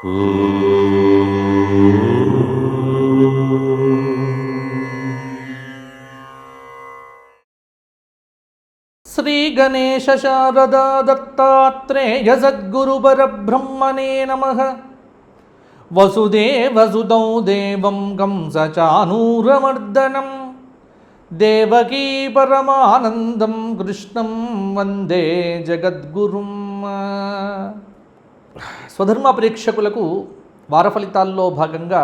శ్రీ గణేశ శారదా దత్తాత్రేయ సద్గురుపరబ్రహ్మణే నమః. వసుదేవసుతం దేవం కంసచానూరమర్దనం దేవకీ పరమానందం కృష్ణం వందే జగద్గురుం. స్వధర్మ ప్రేక్షకులకు వార ఫలితాల్లో భాగంగా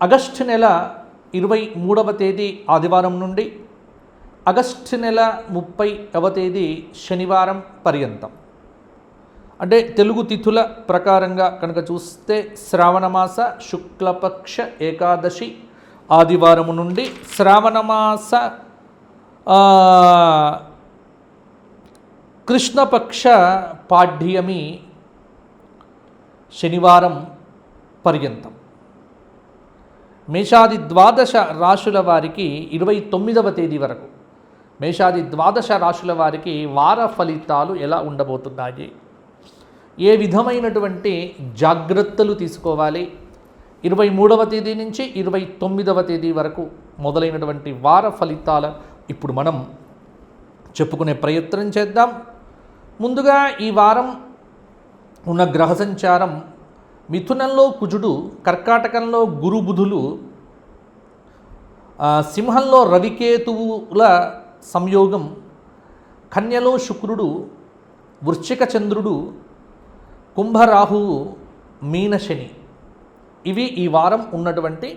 ఆగస్టు నెల 23వ తేదీ ఆదివారం నుండి ఆగస్టు నెల 30వ తేదీ శనివారం పర్యంతం, అంటే తెలుగు తిథుల ప్రకారంగా కనుక చూస్తే శ్రావణమాస శుక్లపక్ష ఏకాదశి ఆదివారము నుండి శ్రావణమాస కృష్ణపక్ష పాడ్యమి శనివారం పర్యంతం. మేషాది ద్వాదశ రాశుల వారికి 29వ తేదీ వరకు మేషాది ద్వాదశ రాశుల వారికి వార ఫలితాలు ఎలా ఉండబోతున్నాయి, ఏ విధమైనటువంటి జాగ్రత్తలు తీసుకోవాలి, 23వ తేదీ నుంచి 29వ తేదీ వరకు మొదలైనటువంటి వార ఫలితాలు ఇప్పుడు మనం చెప్పుకునే ప్రయత్నం చేద్దాం. ముందుగా ఈ వారం ఉన్న గ్రహ సంచారం: మిథునంలో కుజుడు, కర్కాటకంలో గురు బుధులు, సింహంలో రవికేతువుల సంయోగం, కన్యలో శుక్రుడు, వృశ్చిక చంద్రుడు, కుంభరాహువు, మీన శని. ఇవి ఈ వారం ఉన్నటువంటి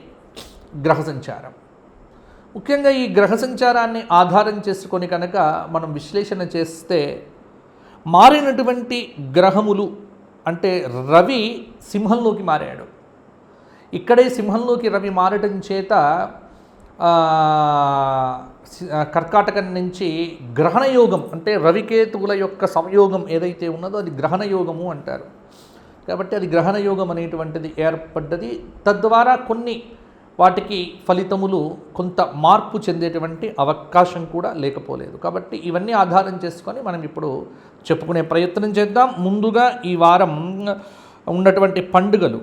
గ్రహ సంచారం. ముఖ్యంగా ఈ గ్రహ సంచారాన్ని ఆధారం చేసుకొని కనుక మనం విశ్లేషణ చేస్తే మారినటువంటి గ్రహములు, అంటే రవి సింహంలోకి మారాడు. ఇక్కడే సింహంలోకి రవి మారటం చేత కర్కాటకం నుంచి గ్రహణ యోగం, అంటే రవికేతువుల యొక్క సంయోగం ఏదైతే ఉన్నదో అది గ్రహణ యోగము అంటారు. కాబట్టి అది గ్రహణ యోగం అనేటువంటిది ఏర్పడ్డది. తద్వారా కొన్ని వాటికి ఫలితములు కొంత మార్పు చెందేటువంటి అవకాశం కూడా లేకపోలేదు. కాబట్టి ఇవన్నీ ఆధారం చేసుకొని మనం ఇప్పుడు చెప్పుకునే ప్రయత్నం చేద్దాం. ముందుగా ఈ వారం ఉన్నటువంటి పండుగలు: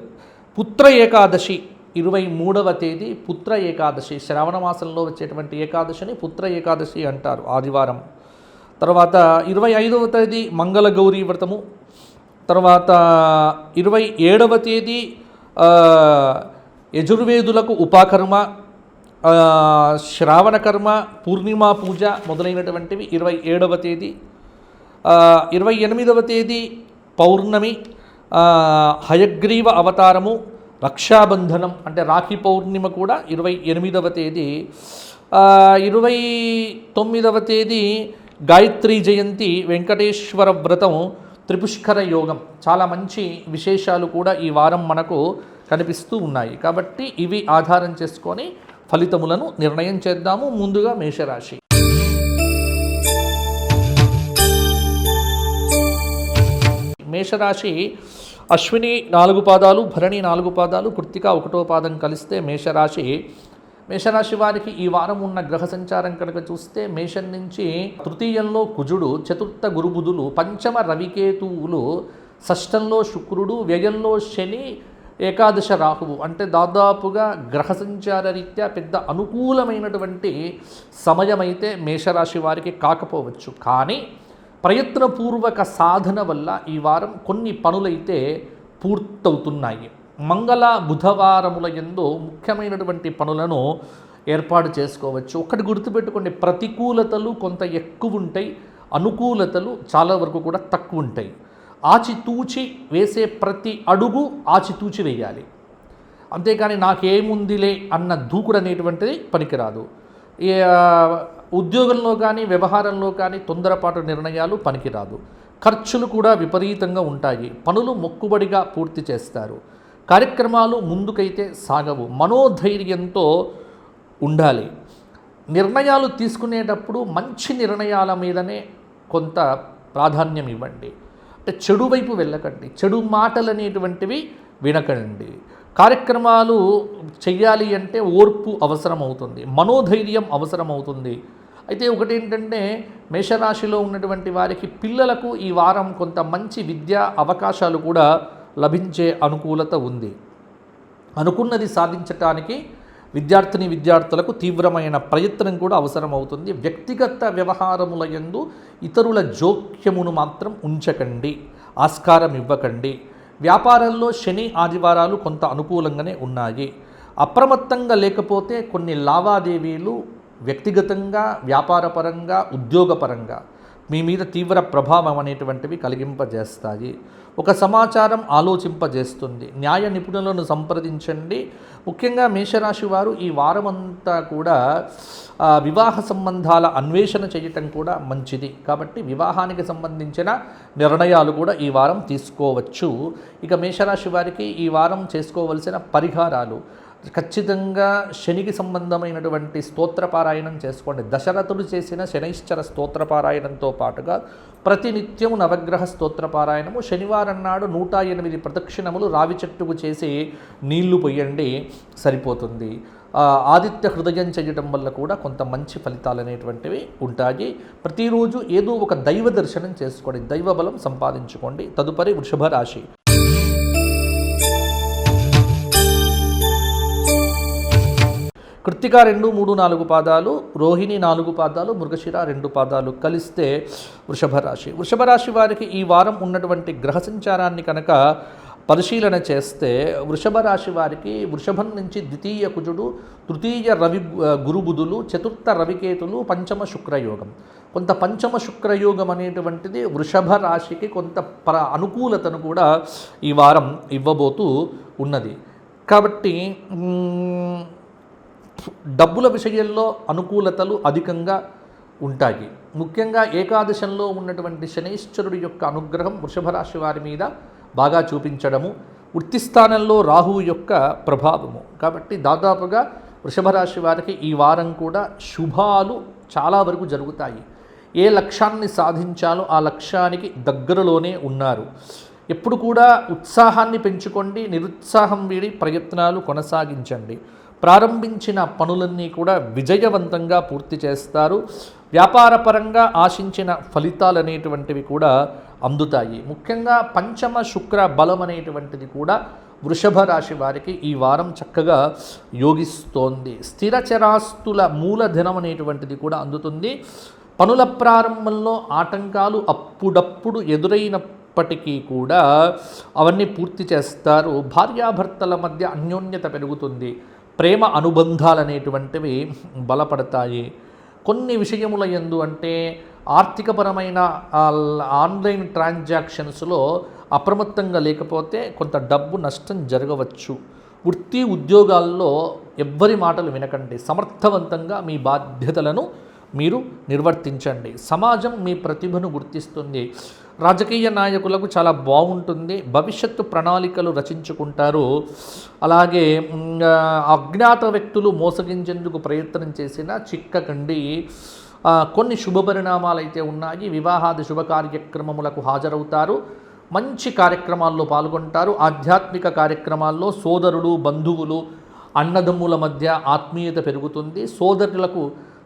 పుత్ర ఏకాదశి 23వ తేదీ పుత్ర ఏకాదశి, శ్రావణ మాసంలో వచ్చేటువంటి ఏకాదశిని పుత్ర ఏకాదశి అంటారు, ఆదివారం. తర్వాత 25వ తేదీ మంగళగౌరీ వ్రతము, తర్వాత 27వ తేదీ యజుర్వేదులకు ఉపాకర్మ, శ్రావణకర్మ, పూర్ణిమా పూజ మొదలైనటువంటివి 27వ తేదీ. 28వ తేదీ పౌర్ణమి, హయగ్రీవ అవతారము, రక్షాబంధనం అంటే రాఖీ పౌర్ణిమ కూడా 28వ తేదీ. 29వ తేదీ గాయత్రీ జయంతి, వెంకటేశ్వర వ్రతం, త్రిపుష్కర యోగం. చాలా మంచి విశేషాలు కూడా ఈ వారం మనకు కనిపిస్తూ ఉన్నాయి. కాబట్టి ఇవి ఆధారం చేసుకొని ఫలితములను నిర్ణయం చేద్దాము. ముందుగా మేషరాశి. మేషరాశి అశ్విని 4 పాదాలు, భరణి 4 పాదాలు, కృత్తిక 1వ పాదం కలిస్తే మేషరాశి. మేషరాశి వారికి ఈ వారం ఉన్న గ్రహ సంచారం కనుక చూస్తే మేషం నుంచి తృతీయంలో కుజుడు, చతుర్థ గురుబుధులు, పంచమ రవికేతువులు, షష్టంలో శుక్రుడు, వ్యయంలో శని, ఏకాదశ రాహువు. అంటే దాదాపుగా గ్రహ సంచార రీత్యా పెద్ద అనుకూలమైనటువంటి సమయమైతే మేషరాశి వారికి కాకపోవచ్చు. కానీ ప్రయత్నపూర్వక సాధన వల్ల ఈ వారం కొన్ని పనులైతే పూర్తవుతున్నాయి. మంగళ బుధవారముల యందు ముఖ్యమైనటువంటి పనులను ఏర్పాటు చేసుకోవచ్చు. ఒకటి గుర్తుపెట్టుకోండి, ప్రతికూలతలు కొంత ఎక్కువ ఉంటాయి, అనుకూలతలు చాలా వరకు కూడా తక్కువ ఉంటాయి. ఆచితూచి వేసే ప్రతి అడుగు ఆచితూచి వేయాలి. అంతేకాని నాకేముందిలే అన్న దూకుడు అనేటువంటిది పనికిరాదు. ఉద్యోగంలో కానీ వ్యవహారంలో కానీ తొందరపాటు నిర్ణయాలు పనికిరాదు. ఖర్చులు కూడా విపరీతంగా ఉంటాయి. పనులు మొక్కుబడిగా పూర్తి చేస్తారు. కార్యక్రమాలు ముందుకైతే సాగవు. మనోధైర్యంతో ఉండాలి. నిర్ణయాలు తీసుకునేటప్పుడు మంచి నిర్ణయాల మీదనే కొంత ప్రాధాన్యం ఇవ్వండి. అంటే చెడు వైపు వెళ్ళకండి, చెడు మాటలు అనేటువంటివి వినకండి. కార్యక్రమాలు చెయ్యాలి అంటే ఓర్పు అవసరమవుతుంది, మనోధైర్యం అవసరమవుతుంది. అయితే ఒకటి ఏంటంటే మేషరాశిలో ఉన్నటువంటి వారికి పిల్లలకు ఈ వారం కొంత మంచి విద్యా అవకాశాలు కూడా లభించే అనుకూలత ఉంది. అనుకున్నది సాధించటానికి విద్యార్థులకు తీవ్రమైన ప్రయత్నం కూడా అవసరమవుతుంది. వ్యక్తిగత వ్యవహారముల యందు ఇతరుల జోక్యమును మాత్రం ఉంచకండి, ఆస్కారం ఇవ్వకండి. వ్యాపారంలో శని ఆదివారాలు కొంత అనుకూలంగానే ఉన్నాయి. అప్రమత్తంగా లేకపోతే కొన్ని లావాదేవీలు వ్యక్తిగతంగా, వ్యాపారపరంగా, ఉద్యోగపరంగా మీ మీద తీవ్ర ప్రభావం అనేటువంటివి కలిగింపజేస్తాయి. ఒక సమాచారం ఆలోచింపజేస్తుంది. న్యాయ నిపుణులను సంప్రదించండి. ముఖ్యంగా మేషరాశి వారు ఈ వారమంతా కూడా వివాహ సంబంధాల అన్వేషణ చేయటం కూడా మంచిది. కాబట్టి వివాహానికి సంబంధించిన నిర్ణయాలు కూడా ఈ వారం తీసుకోవచ్చు. ఇక మేషరాశి వారికి ఈ వారం చేసుకోవలసిన పరిహారాలు, ఖచ్చితంగా శనికి సంబంధమైనటువంటి స్తోత్రపారాయణం చేసుకోండి. దశరథుడు చేసిన శనైశ్చర స్తోత్రపారాయణంతో పాటుగా ప్రతినిత్యము నవగ్రహ స్తోత్రపారాయణము, శనివారం నాడు 108 ప్రదక్షిణములు రావి చెట్టుకు చేసి నీళ్లు పొయ్యండి, సరిపోతుంది. ఆదిత్య హృదయం చేయడం వల్ల కూడా కొంత మంచి ఫలితాలు అనేటువంటివి ఉంటాయి. ప్రతిరోజు ఏదో ఒక దైవ దర్శనం చేసుకోండి, దైవ బలం సంపాదించుకోండి. తదుపరి వృషభ రాశి. కృత్తిక 2, 3, 4 పాదాలు, రోహిణి 4 పాదాలు, మృగశిర 2 పాదాలు కలిస్తే వృషభ రాశి. వృషభ రాశి వారికి ఈ వారం ఉన్నటువంటి గ్రహ సంచారాన్ని కనుక పరిశీలన చేస్తే వృషభ రాశి వారికి వృషభం నుంచి ద్వితీయ కుజుడు, తృతీయ రవి గురుబుధులు, చతుర్థ రవికేతులు, పంచమ శుక్రయోగం. కొంత పంచమ శుక్రయోగం అనేటువంటిది వృషభ రాశికి కొంత అనుకూలతను కూడా ఈ వారం ఇవ్వబోతూ ఉన్నది. కాబట్టి డబ్బుల విషయంలో అనుకూలతలు అధికంగా ఉంటాయి. ముఖ్యంగా ఏకాదశంలో ఉన్నటువంటి శనైశ్వరుడి యొక్క అనుగ్రహం వృషభ రాశి వారి మీద బాగా చూపించడము, వృత్తి స్థానంలో రాహువు యొక్క ప్రభావము. కాబట్టి దాదాపుగా వృషభ రాశి వారికి ఈ వారం కూడా శుభాలు చాలా వరకు జరుగుతాయి. ఏ లక్ష్యాన్ని సాధించాలో ఆ లక్ష్యానికి దగ్గరలోనే ఉన్నారు. ఎప్పుడు కూడా ఉత్సాహాన్ని పెంచుకోండి, నిరుత్సాహం వీడి ప్రయత్నాలు కొనసాగించండి. ప్రారంభించిన పనులన్నీ కూడా విజయవంతంగా పూర్తి చేస్తారు. వ్యాపారపరంగా ఆశించిన ఫలితాలు అనేటువంటివి కూడా అందుతాయి. ముఖ్యంగా పంచమ శుక్ర బలం అనేటువంటిది కూడా వృషభ రాశి వారికి ఈ వారం చక్కగా యోగిస్తోంది. స్థిరచరాస్తుల మూలధనం అనేటువంటిది కూడా అందుతుంది. పనుల ప్రారంభంలో ఆటంకాలు అప్పుడప్పుడు ఎదురైనప్పటికీ కూడా అవన్నీ పూర్తి చేస్తారు. భార్యాభర్తల మధ్య అన్యోన్యత పెరుగుతుంది. ప్రేమ అనుబంధాలు అనేటువంటివి బలపడతాయి. కొన్ని విషయముల యందు అంటే ఆర్థికపరమైన ఆన్లైన్ ట్రాన్సాక్షన్స్లో అప్రమత్తంగా లేకపోతే కొంత డబ్బు నష్టం జరగవచ్చు. వృత్తి ఉద్యోగాల్లో ఎవ్వరి మాటలు వినకండి, సమర్థవంతంగా మీ బాధ్యతలను మీరు నిర్వర్తించండి. సమాజం మీ ప్రతిభను గుర్తిస్తుంది. రాజకీయ నాయకులకు చాలా బాగుంటుంది. భవిష్యత్తు ప్రణాళికలు రచించుకుంటారు. అలాగే అజ్ఞాత వ్యక్తులు మోసగించేందుకు ప్రయత్నం చేసిన చిక్కకండి. కొన్ని శుభపరిణామాలు అయితే ఉన్నాయి. వివాహాది శుభ కార్యక్రమములకు హాజరవుతారు. మంచి కార్యక్రమాల్లో పాల్గొంటారు. ఆధ్యాత్మిక కార్యక్రమాల్లో సోదరులు, బంధువులు, అన్నదమ్ముల మధ్య ఆత్మీయత పెరుగుతుంది.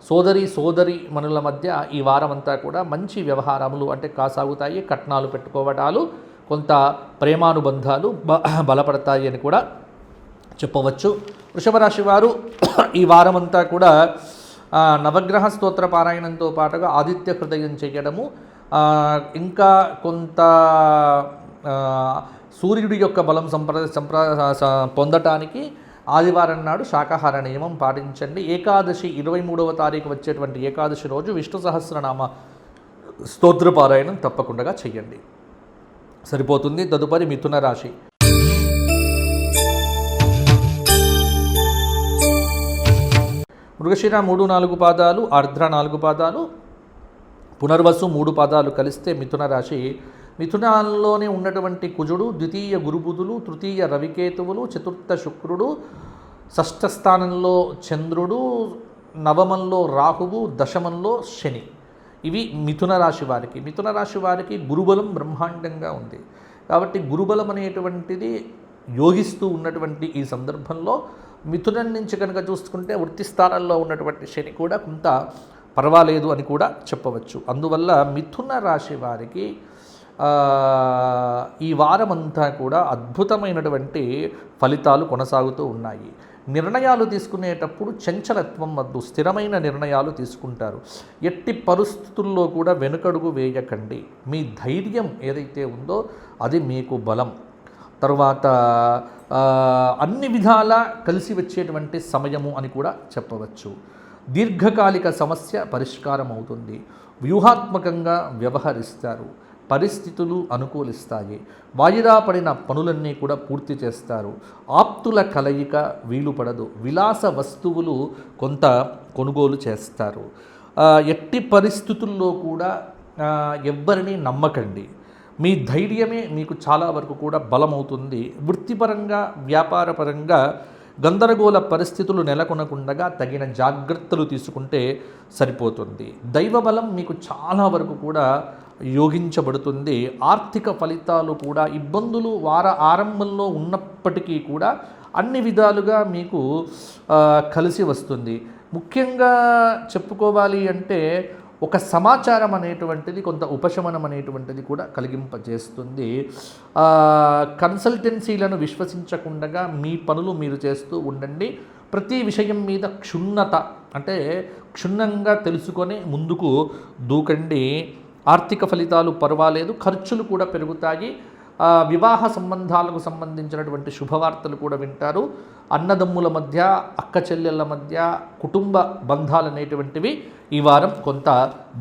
సోదరి మనుల మధ్య ఈ వారమంతా కూడా మంచి వ్యవహారములు అంటే కాసాగుతాయి. కట్నాలు పెట్టుకోవటాలు, కొంత ప్రేమానుబంధాలు బలపడతాయి అని కూడా చెప్పవచ్చు. వృషభ రాశి వారు ఈ వారమంతా కూడా నవగ్రహ స్తోత్ర పారాయణంతో పాటుగా ఆదిత్య హృదయం చేయడము, ఇంకా కొంత సూర్యుడి యొక్క బలం పొందటానికి ఆదివారం నాడు శాకాహార నియమం పాటించండి. ఏకాదశి 23వ తారీఖు వచ్చేటువంటి ఏకాదశి రోజు విష్ణు సహస్రనామ స్తోత్రపారాయణం తప్పకుండా చెయ్యండి, సరిపోతుంది. తదుపరి మిథున రాశి. మృగశిర 3, 4 పాదాలు, ఆర్ద్ర 4 పాదాలు, పునర్వసు 3 పాదాలు కలిస్తే మిథున రాశి. మిథునాల్లోనే ఉన్నటువంటి కుజుడు, ద్వితీయ గురుబుధులు, తృతీయ రవికేతువులు, చతుర్థ శుక్రుడు, షష్ఠ స్థానంలో చంద్రుడు, నవమంలో రాహువు, దశమంలో శని. ఇవి మిథున రాశి వారికి. మిథున రాశి వారికి గురుబలం బ్రహ్మాండంగా ఉంది. కాబట్టి గురుబలం అనేటువంటిది యోగిస్తూ ఉన్నటువంటి ఈ సందర్భంలో మిథునం నుంచి కనుక చూసుకుంటే వృత్తి స్థానంలో ఉన్నటువంటి శని కూడా కొంత పర్వాలేదు అని కూడా చెప్పవచ్చు. అందువల్ల మిథున రాశి వారికి ఈ వారమంతా కూడా అద్భుతమైనటువంటి ఫలితాలు కొనసాగుతూ ఉన్నాయి. నిర్ణయాలు తీసుకునేటప్పుడు చంచలత్వం వద్దు, స్థిరమైన నిర్ణయాలు తీసుకుంటారు. ఎట్టి పరిస్థితుల్లో కూడా వెనుకడుగు వేయకండి. మీ ధైర్యం ఏదైతే ఉందో అది మీకు బలం. తరువాత అన్ని విధాలా కలిసి వచ్చేటువంటి సమయము అని కూడా చెప్పవచ్చు. దీర్ఘకాలిక సమస్య పరిష్కారం అవుతుంది. వ్యూహాత్మకంగా వ్యవహరిస్తారు. పరిస్థితులు అనుకూలిస్తాయి. వాయిదా పడిన పనులన్నీ కూడా పూర్తి చేస్తారు. ఆప్తుల కలయిక వీలుపడదు. విలాస వస్తువులు కొంత కొనుగోలు చేస్తారు. ఎట్టి పరిస్థితుల్లో కూడా ఎవ్వరిని నమ్మకండి. మీ ధైర్యమే మీకు చాలా వరకు కూడా బలమవుతుంది. వృత్తిపరంగా వ్యాపారపరంగా గందరగోళ పరిస్థితులు నెలకొనకుండా తగిన జాగ్రత్తలు తీసుకుంటే సరిపోతుంది. దైవబలం మీకు చాలా వరకు కూడా యోగించబడుతుంది. ఆర్థిక ఫలితాలు కూడా ఇబ్బందులు వార ఆరంభంలో ఉన్నప్పటికీ కూడా అన్ని విధాలుగా మీకు కలిసి వస్తుంది. ముఖ్యంగా చెప్పుకోవాలి అంటే ఒక సమాచారం అనేటువంటిది కొంత ఉపశమనం అనేటువంటిది కూడా కలిగింపజేస్తుంది. కన్సల్టెన్సీలను విశ్వసించకుండా మీ పనులు మీరు చేస్తూ ఉండండి. ప్రతి విషయం మీద క్షుణ్ణత అంటే క్షుణ్ణంగా తెలుసుకొని ముందుకు దూకండి. ఆర్థిక ఫలితాలు పర్వాలేదు, ఖర్చులు కూడా పెరుగుతాయి. వివాహ సంబంధాలకు సంబంధించినటువంటి శుభవార్తలు కూడా వింటారు. అన్నదమ్ముల మధ్య, అక్క చెల్లెళ్ళ మధ్య కుటుంబ బంధాలు అనేటువంటివి ఈ వారం కొంత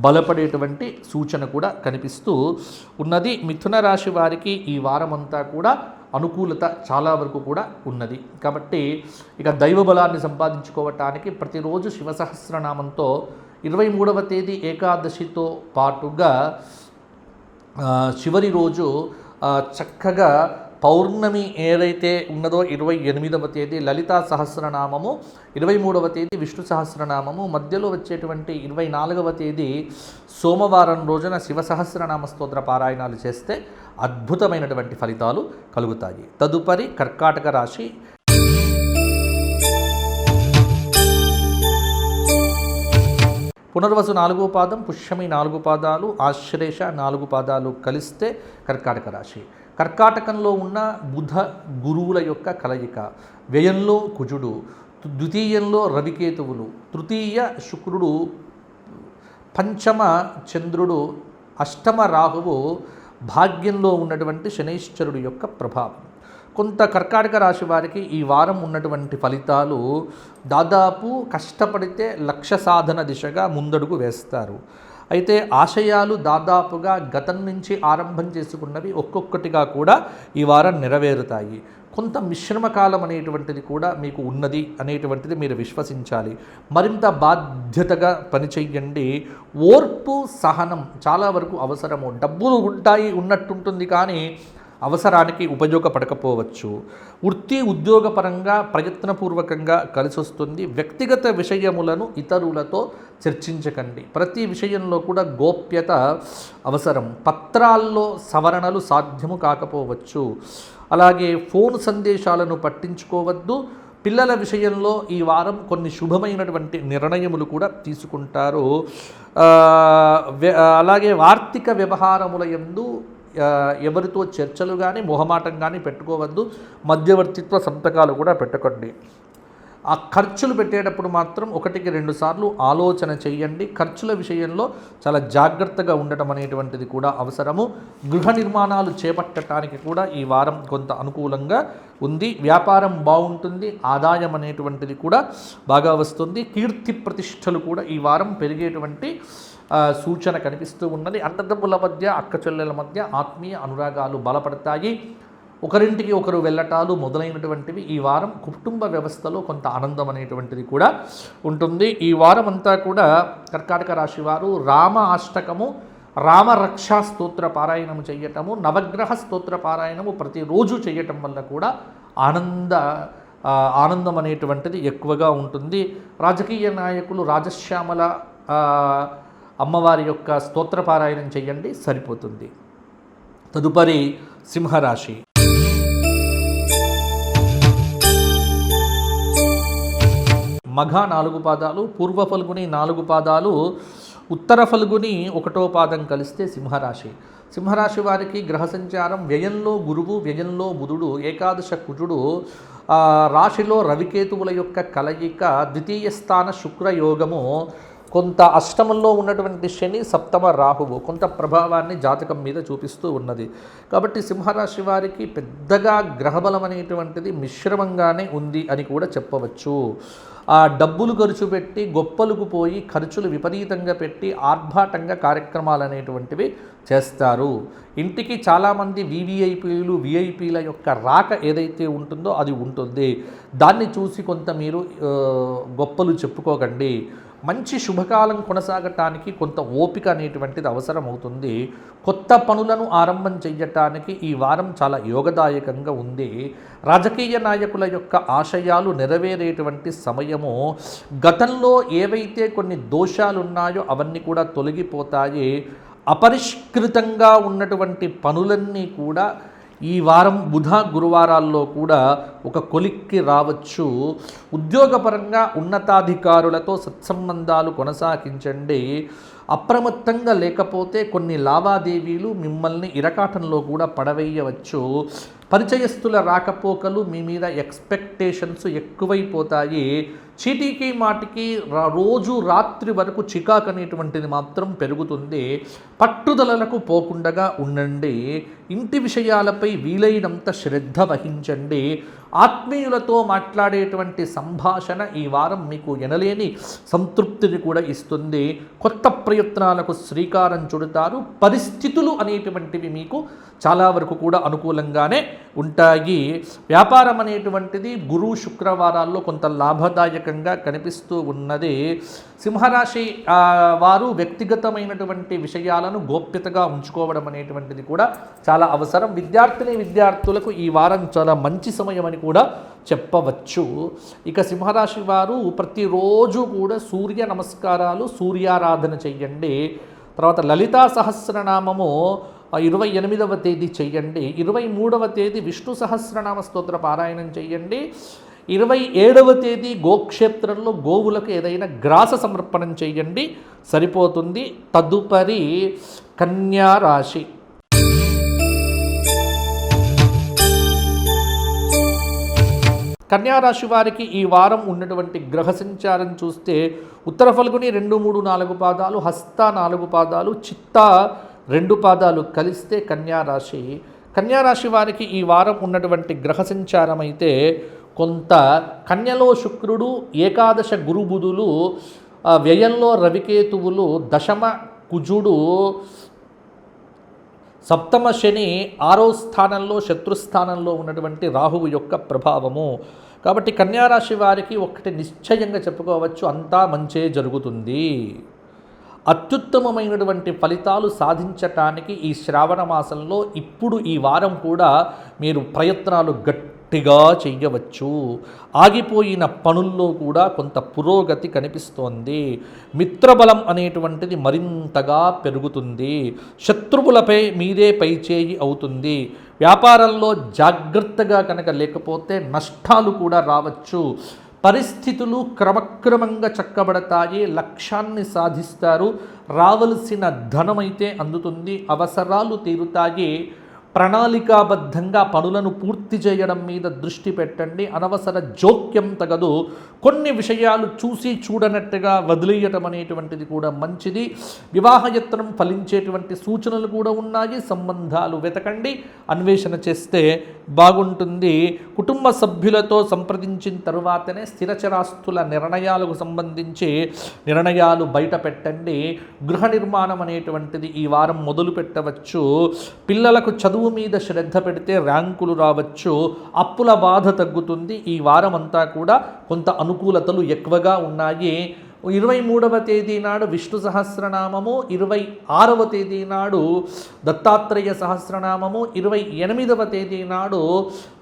బలపడేటువంటి సూచన కూడా కనిపిస్తూ ఉన్నది. మిథున రాశి వారికి ఈ వారం అంతా కూడా అనుకూలత చాలా వరకు కూడా ఉన్నది. కాబట్టి ఇక దైవ బలాన్ని సంపాదించుకోవటానికి ప్రతిరోజు శివసహస్రనామంతో 23వ తేదీ ఏకాదశితో పాటుగా చివరి రోజు చక్కగా పౌర్ణమి ఏదైతే ఉన్నదో 28వ తేదీ లలితా సహస్రనామము, 23వ తేదీ విష్ణు సహస్రనామము, మధ్యలో వచ్చేటువంటి 24వ తేదీ సోమవారం రోజున శివ సహస్రనామ స్తోత్ర పారాయణాలు చేస్తే అద్భుతమైనటువంటి ఫలితాలు కలుగుతాయి. తదుపరి కర్కాటక రాశి. పునర్వసు 4వ పాదం, పుష్యమి 4 పాదాలు, ఆశ్లేష 4 పాదాలు కలిస్తే కర్కాటక రాశి. కర్కాటకంలో ఉన్న బుధ గురువుల యొక్క కలయిక, వ్యయంలో కుజుడు, ద్వితీయంలో రవికేతువులు, తృతీయ శుక్రుడు, పంచమ చంద్రుడు, అష్టమ రాహువు, భాగ్యంలో ఉన్నటువంటి శనైశ్చరుడు యొక్క ప్రభావం. కొంత కర్కాటక రాశి వారికి ఈ వారం ఉన్నటువంటి ఫలితాలు దాదాపు కష్టపడితే లక్ష్య సాధన దిశగా ముందడుగు వేస్తారు. అయితే ఆశయాలు దాదాపుగా గతం నుంచి ఆరంభం చేసుకున్నవి ఒక్కొక్కటిగా కూడా ఈ వారం నెరవేరుతాయి. కొంత మిశ్రమ కాలం అనేటువంటిది కూడా మీకు ఉన్నది అనేటువంటిది మీరు విశ్వసించాలి. మరింత బాధ్యతగా పనిచేయండి. ఓర్పు సహనం చాలా వరకు అవసరము. డబ్బులు ఉంటాయి ఉన్నట్టుంటుంది కానీ అవసరానికి ఉపయోగపడకపోవచ్చు. వృత్తి ఉద్యోగపరంగా ప్రయత్నపూర్వకంగా కలిసి వస్తుంది. వ్యక్తిగత విషయములను ఇతరులతో చర్చించకండి. ప్రతి విషయంలో కూడా గోప్యత అవసరం. పత్రాల్లో సవరణలు సాధ్యము కాకపోవచ్చు. అలాగే ఫోన్ సందేశాలను పట్టించుకోవద్దు. పిల్లల విషయంలో ఈ వారం కొన్ని శుభమైనటువంటి నిర్ణయములు కూడా తీసుకుంటారు. అలాగే ఆర్థిక వ్యవహారముల యందు ఎవరితో చర్చలు కానీ మొహమాటం కానీ పెట్టుకోవద్దు. మధ్యవర్తిత్వ సంతకాలు కూడా పెట్టకండి. ఆ ఖర్చులు పెట్టేటప్పుడు మాత్రం 1-2 సార్లు ఆలోచన చేయండి. ఖర్చుల విషయంలో చాలా జాగ్రత్తగా ఉండటం అనేటువంటిది కూడా అవసరము. గృహ నిర్మాణాలు చేపట్టడానికి కూడా ఈ వారం కొంత అనుకూలంగా ఉంది. వ్యాపారం బాగుంటుంది. ఆదాయం అనేటువంటిది కూడా బాగా వస్తుంది. కీర్తి ప్రతిష్టలు కూడా ఈ వారం పెరిగేటువంటి సూచన కనిపిస్తూ ఉన్నది. అన్నదమ్ముల మధ్య, అక్క చెల్లెల మధ్య ఆత్మీయ అనురాగాలు బలపడతాయి. ఒకరింటికి ఒకరు వెళ్ళటాలు మొదలైనటువంటివి ఈ వారం కుటుంబ వ్యవస్థలో కొంత ఆనందం అనేటువంటిది కూడా ఉంటుంది. ఈ వారం అంతా కూడా కర్కాటక రాశి వారు రామ అష్టకము, రామరక్షా స్తోత్ర పారాయణము చేయటము, నవగ్రహ స్తోత్ర పారాయణము ప్రతిరోజు చేయటం వల్ల కూడా ఆనందం అనేటువంటిది ఎక్కువగా ఉంటుంది. రాజకీయ నాయకులు రాజశ్యామల అమ్మవారి యొక్క స్తోత్ర పారాయణం చేయండి, సరిపోతుంది. తదుపరి సింహరాశి. మఘ 4 పాదాలు, పూర్వ ఫల్గుని 4 పాదాలు, ఉత్తర ఫల్గుని 1వ పాదం కలిస్తే సింహరాశి. సింహరాశి వారికి గ్రహ సంచారం వ్యయంలో గురువు, వ్యయంలో బుధుడు, ఏకాదశ కుజుడు, రాశిలో రవికేతువుల యొక్క కలయిక, ద్వితీయ స్థాన శుక్రయోగము, కొంత అష్టమంలో ఉన్నటువంటి శని, సప్తమ రాహువు కొంత ప్రభావాన్ని జాతకం మీద చూపిస్తూ ఉన్నది. కాబట్టి సింహరాశి వారికి పెద్దగా గ్రహబలం అనేటువంటిది మిశ్రమంగానే ఉంది అని కూడా చెప్పవచ్చు. ఆ డబ్బులు ఖర్చు పెట్టి గొప్పలకు పోయి ఖర్చులు విపరీతంగా పెట్టి ఆర్భాటంగా కార్యక్రమాలు అనేటువంటివి చేస్తారు. ఇంటికి చాలామంది వివిఐపీలు, విఐపీల యొక్క రాక ఏదైతే ఉంటుందో అది ఉంటుంది. దాన్ని చూసి కొంత మీరు గొప్పలు చెప్పుకోకండి. మంచి శుభకాలం కొనసాగటానికి కొంత ఓపిక అనేటువంటిది అవసరం అవుతుంది. కొత్త పనులను ఆరంభం చెయ్యటానికి ఈ వారం చాలా యోగదాయకంగా ఉంది. రాజకీయ నాయకుల యొక్క ఆశయాలు నెరవేరేటువంటి సమయము. గతంలో ఏవైతే కొన్ని దోషాలు ఉన్నాయో అవన్నీ కూడా తొలగిపోతాయి. అపరిష్కృతంగా ఉన్నటువంటి పనులన్నీ కూడా ఈ వారం బుధ గురువారాల్లో కూడా ఒక కొలిక్కి రావచ్చు. ఉద్యోగపరంగా ఉన్నతాధికారులతో సత్సంబంధాలు కొనసాగించండి. అప్రమత్తంగా లేకపోతే కొన్ని లావాదేవీలు మిమ్మల్ని ఇరకాటంలో కూడా పడవేయవచ్చు. పరిచయస్తుల రాకపోకలు మీ మీద ఎక్స్పెక్టేషన్స్ ఎక్కువైపోతాయి. చీటీకి మాటికి రోజు రాత్రి వరకు చికాకు అనేటువంటిది మాత్రం పెరుగుతుంది. పట్టుదలలకు పోకుండగా ఉండండి. ఇంటి విషయాలపై వీలైనంత శ్రద్ధ వహించండి. ఆత్మీయులతో మాట్లాడేటువంటి సంభాషణ ఈ వారం మీకు ఎనలేని సంతృప్తిని కూడా ఇస్తుంది. కొత్త ప్రయత్నాలకు శ్రీకారం చుడతారు. పరిస్థితులు అనేటువంటివి మీకు చాలా వరకు కూడా అనుకూలంగానే ఉంటాయి. వ్యాపారం అనేటువంటిది గురు శుక్రవారాల్లో కొంత లాభదాయకంగా కనిపిస్తూ ఉన్నది. సింహరాశి వారు వ్యక్తిగతమైనటువంటి విషయాలను గోప్యతగా ఉంచుకోవడం అనేటువంటిది కూడా చాలా అవసరం. విద్యార్థులకు ఈ వారం చాలా మంచి సమయం అని కూడా చెప్పవచ్చు. ఇక సింహరాశి వారు ప్రతిరోజు కూడా సూర్య నమస్కారాలు, సూర్యారాధన చెయ్యండి. తర్వాత లలితా సహస్రనామము 28వ తేదీ చెయ్యండి. 23వ తేదీ విష్ణు సహస్రనామ స్తోత్ర పారాయణం చెయ్యండి. 27వ తేదీ గోక్షేత్రంలో గోవులకు ఏదైనా గ్రాస సమర్పణం చెయ్యండి, సరిపోతుంది. తదుపరి కన్యా రాశి. కన్యారాశి వారికి ఈ వారం ఉన్నటువంటి గ్రహ సంచారం చూస్తే ఉత్తర ఫల్గుని 2, 3, 4 పాదాలు, హస్త 4 పాదాలు, చిత్త 2 పాదాలు కలిస్తే కన్యారాశి. కన్యారాశి వారికి ఈ వారం ఉన్నటువంటి గ్రహ సంచారం అయితే కొంత కన్యలో శుక్రుడు, ఏకాదశ గురుబుధులు, వ్యయంలో రవికేతువులు, దశమ కుజుడు, సప్తమ శని, 6వ స్థానంలో శత్రుస్థానంలో ఉన్నటువంటి రాహువు యొక్క ప్రభావము. కాబట్టి కన్యారాశి వారికి ఒకటి నిశ్చయంగా చెప్పుకోవచ్చు, అంతా మంచే జరుగుతుంది. అత్యుత్తమమైనటువంటి ఫలితాలు సాధించటానికి ఈ శ్రావణ మాసంలో ఇప్పుడు ఈ వారం కూడా మీరు ప్రయత్నాలు గట్టిగా చెయ్యవచ్చు. ఆగిపోయిన పనుల్లో కూడా కొంత పురోగతి కనిపిస్తోంది. మిత్రబలం అనేటువంటిది మరింతగా పెరుగుతుంది. శత్రువులపై మీదే పైచేయి అవుతుంది. వ్యాపారంలో జాగ్రత్తగా కనుక లేకపోతే నష్టాలు కూడా రావచ్చు. పరిస్థితులు క్రమక్రమంగా చక్కబడతాయి. లక్ష్యాన్ని సాధిస్తారు. రావలసిన ధనమైతే అందుతుంది. అవసరాలు తీరుతాయి. ప్రణాళికాబద్ధంగా పనులను పూర్తి చేయడం మీద దృష్టి పెట్టండి. అనవసర జోక్యం తగదు. కొన్ని విషయాలు చూసి చూడనట్టుగా వదిలేయటం అనేటువంటిది కూడా మంచిది. వివాహయత్నం ఫలించేటువంటి సూచనలు కూడా ఉన్నాయి. సంబంధాలు వెతకండి, అన్వేషణ చేస్తే బాగుంటుంది. కుటుంబ సభ్యులతో సంప్రదించిన తరువాతనే స్థిరచరాస్తుల నిర్ణయాలకు సంబంధించి నిర్ణయాలు బయట పెట్టండి. గృహ నిర్మాణం అనేటువంటిది ఈ వారం మొదలు పెట్టవచ్చు. పిల్లలకు చదువు మీద శ్రద్ధ పెడితే ర్యాంకులు రావచ్చు. అప్పుల బాధ తగ్గుతుంది. ఈ వారం అంతా కూడా కొంత అనుకూలతలు ఎక్కువగా ఉన్నాయి. 23వ తేదీ నాడు విష్ణు సహస్రనామము, 26వ తేదీ నాడు దత్తాత్రేయ సహస్రనామము, 28వ తేదీ నాడు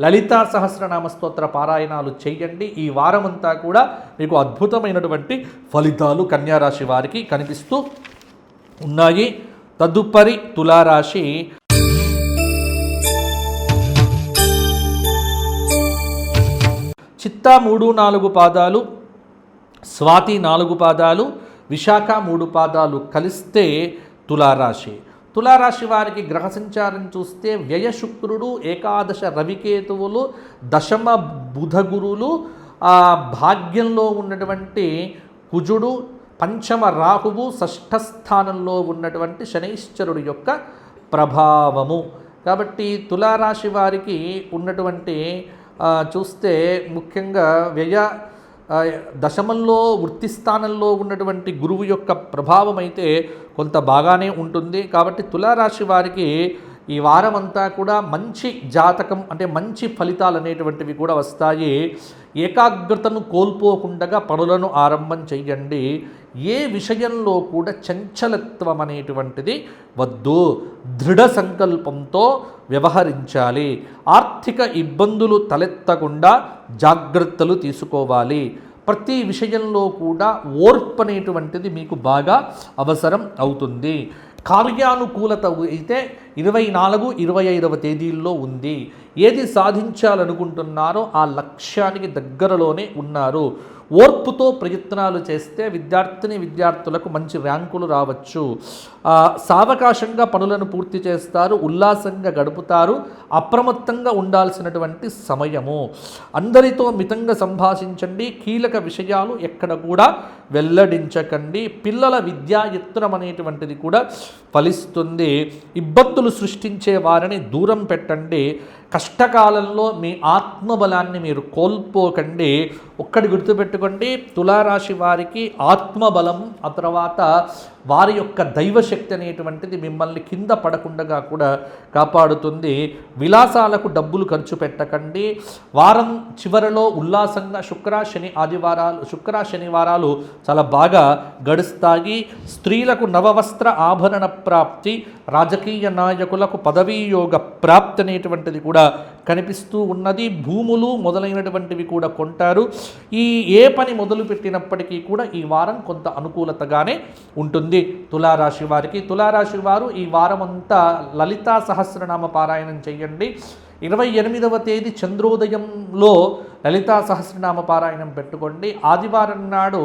లలితా సహస్రనామ స్తోత్ర పారాయణాలు చేయండి. ఈ వారమంతా కూడా మీకు అద్భుతమైనటువంటి ఫలితాలు కన్యారాశి వారికి కనిపిస్తూ ఉన్నాయి. తదుపరి తులారాశి. చిత్తా 3, 4 పాదాలు, స్వాతి 4 పాదాలు, విశాఖ 3 పాదాలు కలిస్తే తులారాశి. తులారాశి వారికి గ్రహ సంచారం చూస్తే వ్యయ శుక్రుడు, ఏకాదశ రవికేతువులు, దశమ బుధ గురువులు, భాగ్యంలో ఉన్నటువంటి కుజుడు, పంచమ రాహువు, షష్ఠ స్థానంలో ఉన్నటువంటి శనైశ్చరుడు యొక్క ప్రభావము. కాబట్టి తులారాశి వారికి ఉన్నటువంటి చూస్తే ముఖ్యంగా వ్యయ దశమంలో వృత్తి స్థానంలో ఉన్నటువంటి గురువు యొక్క ప్రభావం అయితే కొంత బాగానే ఉంటుంది. కాబట్టి తులారాశి వారికి ఈ వారం అంతా కూడా మంచి జాతకం అంటే మంచి ఫలితాలు అనేటువంటివి కూడా వస్తాయి. ఏకాగ్రతను కోల్పోకుండా పనులను ఆరంభం చెయ్యండి. ఏ విషయంలో కూడా చంచలత్వం అనేటువంటిది వద్దు, దృఢ సంకల్పంతో వ్యవహరించాలి. ఆర్థిక ఇబ్బందులు తలెత్తకుండా జాగ్రత్తలు తీసుకోవాలి. ప్రతి విషయంలో కూడా ఓర్పు అనేటువంటిది మీకు బాగా అవసరం అవుతుంది. కార్యానుకూలత అయితే 24, 25వ తేదీల్లో ఉంది. ఏది సాధించాలనుకుంటున్నారో ఆ లక్ష్యానికి దగ్గరలోనే ఉన్నారు. ఓర్పుతో ప్రయత్నాలు చేస్తే విద్యార్థులకు మంచి ర్యాంకులు రావచ్చు. సావకాశంగా పనులను పూర్తి చేస్తారు, ఉల్లాసంగా గడుపుతారు. అప్రమత్తంగా ఉండాల్సినటువంటి సమయము. అందరితో మితంగా సంభాషించండి. కీలక విషయాలు ఎక్కడ కూడా వెల్లడించకండి. పిల్లల విద్యాయత్నం అనేటువంటిది కూడా ఫలిస్తుంది. ఇబ్బందులు సృష్టించే వారిని దూరం పెట్టండి. కష్టకాలంలో మీ ఆత్మబలాన్ని మీరు కోల్పోకండి. ఒక్కటి గుర్తుపెట్టుకోండి, తులారాశి వారికి ఆత్మబలం, ఆ తర్వాత వారి యొక్క దైవశక్తి అనేటువంటిది మిమ్మల్ని కింద పడకుండా కూడా కాపాడుతుంది. విలాసాలకు డబ్బులు ఖర్చు పెట్టకండి. వారం చివరిలో ఉల్లాసంగా శుక్ర శనివారాలు చాలా బాగా గడుస్తాయి. స్త్రీలకు నవవస్త్ర ఆభరణ ప్రాప్తి, రాజకీయ నాయకులకు పదవీయోగ ప్రాప్తి అనేటువంటిది కూడా కనిపిస్తూ ఉన్నది. భూములు మొదలైనటువంటివి కూడా కొంటారు. ఏ పని మొదలు పెట్టినప్పటికీ కూడా ఈ వారం కొంత అనుకూలతగానే ఉంటుంది తులారాశి వారికి. తులారాశి వారు ఈ వారం అంతా లలితా సహస్రనామ పారాయణం చేయండి. 28వ తేదీ చంద్రోదయంలో లలితా సహస్రనామ పారాయణం పెట్టుకోండి. ఆదివారం నాడు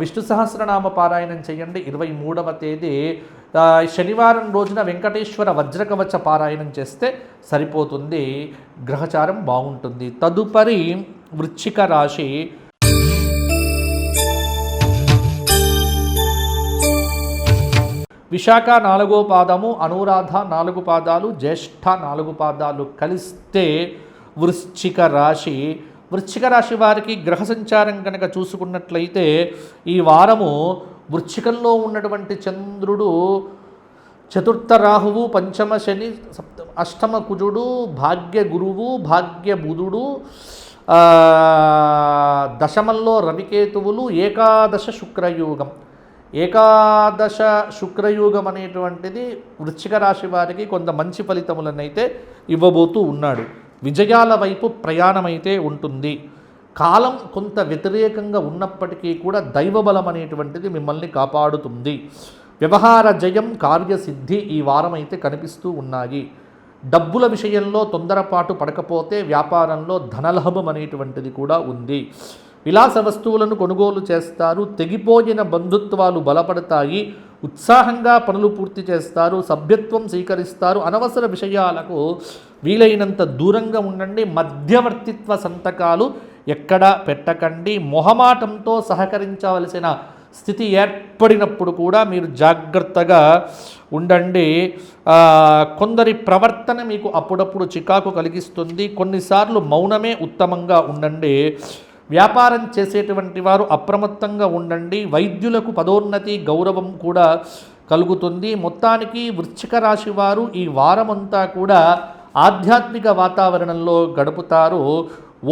విష్ణు సహస్రనామ పారాయణం చేయండి. 23వ తేదీ శనివారం రోజున వెంకటేశ్వర వజ్రకవచ పారాయణం చేస్తే సరిపోతుంది. గ్రహచారం బాగుంటుంది. తదుపరి వృశ్చిక రాశి. విశాఖ 4వ పాదము, అనురాధ 4 పాదాలు, జ్యేష్ఠ 4 పాదాలు కలిస్తే వృశ్చిక రాశి. వృశ్చిక రాశి వారికి గ్రహ సంచారం కనుక చూసుకున్నట్లయితే ఈ వారము వృశ్చికంలో ఉన్నటువంటి చంద్రుడు, చతుర్థ రాహువు, పంచమ శని, అష్టమ కుజుడు, భాగ్య గురువు, భాగ్య బుధుడు, దశమంలో రవికేతువులు, ఏకాదశ శుక్రయోగం. ఏకాదశ శుక్రయోగం అనేటువంటిది వృశ్చిక రాశి వారికి కొంత మంచి ఫలితములనైతే ఇవ్వబోతూ ఉన్నాడు. విజయాల వైపు ప్రయాణమైతే ఉంటుంది. కాలం కొంత వ్యతిరేకంగా ఉన్నప్పటికీ కూడా దైవబలం అనేటువంటిది మిమ్మల్ని కాపాడుతుంది. వ్యవహార జయం, కార్యసిద్ధి ఈ వారం అయితే కనిపిస్తూ ఉన్నాయి. డబ్బుల విషయంలో తొందరపాటు పడకపోతే వ్యాపారంలో ధనలాభం అనేటువంటిది కూడా ఉంది. విలాస వస్తువులను కొనుగోలు చేస్తారు. తెగిపోయిన బంధుత్వాలు బలపడతాయి. ఉత్సాహంగా పనులు పూర్తి చేస్తారు. సభ్యత్వం స్వీకరిస్తారు. అనవసర విషయాలకు వీలైనంత దూరంగా ఉండండి. మధ్యవర్తిత్వ సంతకాలు ఎక్కడా పెట్టకండి. మొహమాటంతో సహకరించవలసిన స్థితి ఏర్పడినప్పుడు కూడా మీరు జాగ్రత్తగా ఉండండి. కొందరి ప్రవర్తన మీకు అప్పుడప్పుడు చికాకు కలిగిస్తుంది. కొన్నిసార్లు మౌనమే ఉత్తమంగా ఉండండి. వ్యాపారం చేసేటువంటి వారు అప్రమత్తంగా ఉండండి. వైద్యులకు పదోన్నతి, గౌరవం కూడా కలుగుతుంది. మొత్తానికి వృశ్చిక రాశి వారు ఈ వారమంతా కూడా ఆధ్యాత్మిక వాతావరణంలో గడుపుతారు.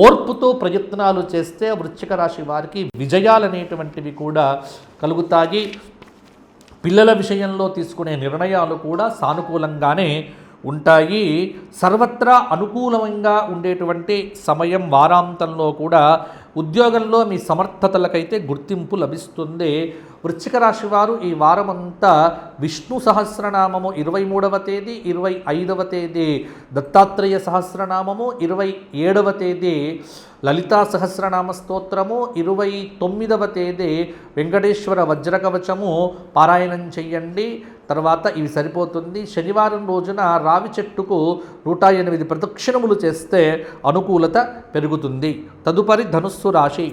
ఓర్పుతో ప్రయత్నాలు చేస్తే వృశ్చిక రాశి వారికి విజయాలు అనేటువంటివి కూడా కలుగుతాయి. పిల్లల విషయంలో తీసుకునే నిర్ణయాలు కూడా సానుకూలంగానే ఉంటాయి. సర్వత్రా అనుకూలంగా ఉండేటువంటి సమయం వారాంతంలో కూడా ఉద్యోగంలో మీ సమర్థతలకైతే గుర్తింపు లభిస్తుంది. వృశ్చిక రాశి వారు ఈ వారమంతా విష్ణు సహస్రనామము 23వ తేదీ, 25వ తేదీ దత్తాత్రేయ సహస్రనామము, 27వ తేదీ లలితా సహస్రనామ స్తోత్రము, 29వ తేదీ వెంకటేశ్వర వజ్రకవచము పారాయణం చెయ్యండి. తర్వాత ఇవి సరిపోతుంది. శనివారం రోజున రావి చెట్టుకు 108 ప్రదక్షిణములు చేస్తే అనుకూలత పెరుగుతుంది. తదుపరి ధనుస్సు రాశి.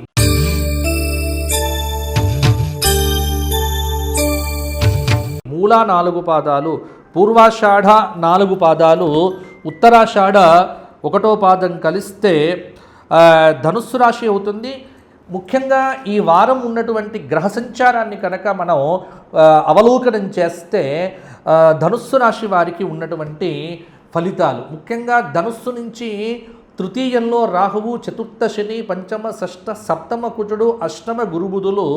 మూలా 4 పాదాలు, పూర్వాషాఢ 4 పాదాలు, ఉత్తరాషాఢ 1వ పాదం కలిస్తే ధనుస్సు రాశి అవుతుంది. ముఖ్యంగా ఈ వారం ఉన్నటువంటి గ్రహ సంచారాన్ని కనుక మనం అవలోకనం చేస్తే ధనుస్సు రాశి వారికి ఉన్నటువంటి ఫలితాలు, ముఖ్యంగా ధనుస్సు నుంచి తృతీయంలో రాహువు, చతుర్థ శని, పంచమ షష్ఠ సప్తమ కుజుడు, అష్టమ గురుబుధులు,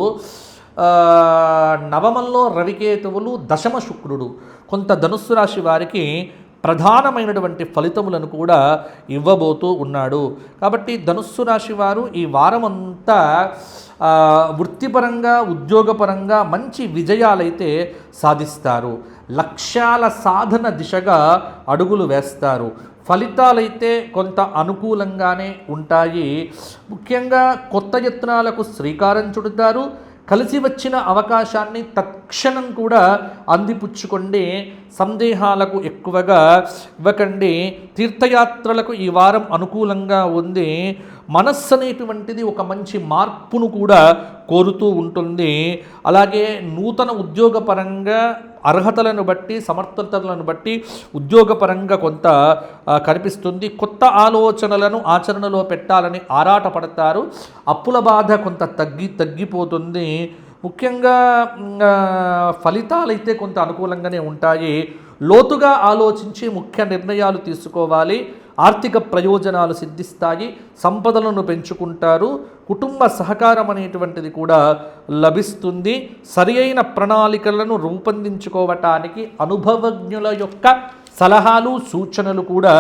నవమంలో రవికేతువులు, దశమ శుక్రుడు కొంత ధనుస్సు రాశి వారికి ప్రధానమైనటువంటి ఫలితములను కూడా ఇవ్వబోతూ ఉన్నాడు. కాబట్టి ధనుస్సు రాశి వారు ఈ వారమంతా వృత్తిపరంగా, ఉద్యోగపరంగా మంచి విజయాలైతే సాధిస్తారు. లక్ష్యాల సాధన దిశగా అడుగులు వేస్తారు. ఫలితాలైతే కొంత అనుకూలంగానే ఉంటాయి. ముఖ్యంగా కొత్త యత్నాలకు శ్రీకారం చుడతారు. కలిసి వచ్చిన అవకాశాన్ని తక్షణం కూడా అందిపుచ్చుకోండి. సందేహాలకు ఎక్కువగా ఇవ్వకండి. తీర్థయాత్రలకు ఈ వారం అనుకూలంగా ఉంది. మనస్సు అనేటువంటిది ఒక మంచి మార్పును కూడా కోరుతూ ఉంటుంది. అలాగే నూతన ఉద్యోగపరంగా అర్హతలను బట్టి, సమర్థతలను బట్టి ఉద్యోగపరంగా కొంత కనిపిస్తుంది. కొత్త ఆలోచనలను ఆచరణలో పెట్టాలని ఆరాటపడతారు. అప్పుల బాధ కొంత తగ్గిపోతుంది. ముఖ్యంగా ఫలితాలైతే కొంత అనుకూలంగానే ఉంటాయి. లోతుగా ఆలోచించి ముఖ్య నిర్ణయాలు తీసుకోవాలి. ఆర్థిక ప్రయోజనాలు సిద్ధిస్తాయి. సంపదలను పెంచుకుంటారు. కుటుంబ సహకారం అనేటువంటిది కూడా లభిస్తుంది. సరి అయిన ప్రణాళికలను రూపొందించుకోవటానికి అనుభవజ్ఞుల యొక్క సలహాలు, సూచనలు కూడా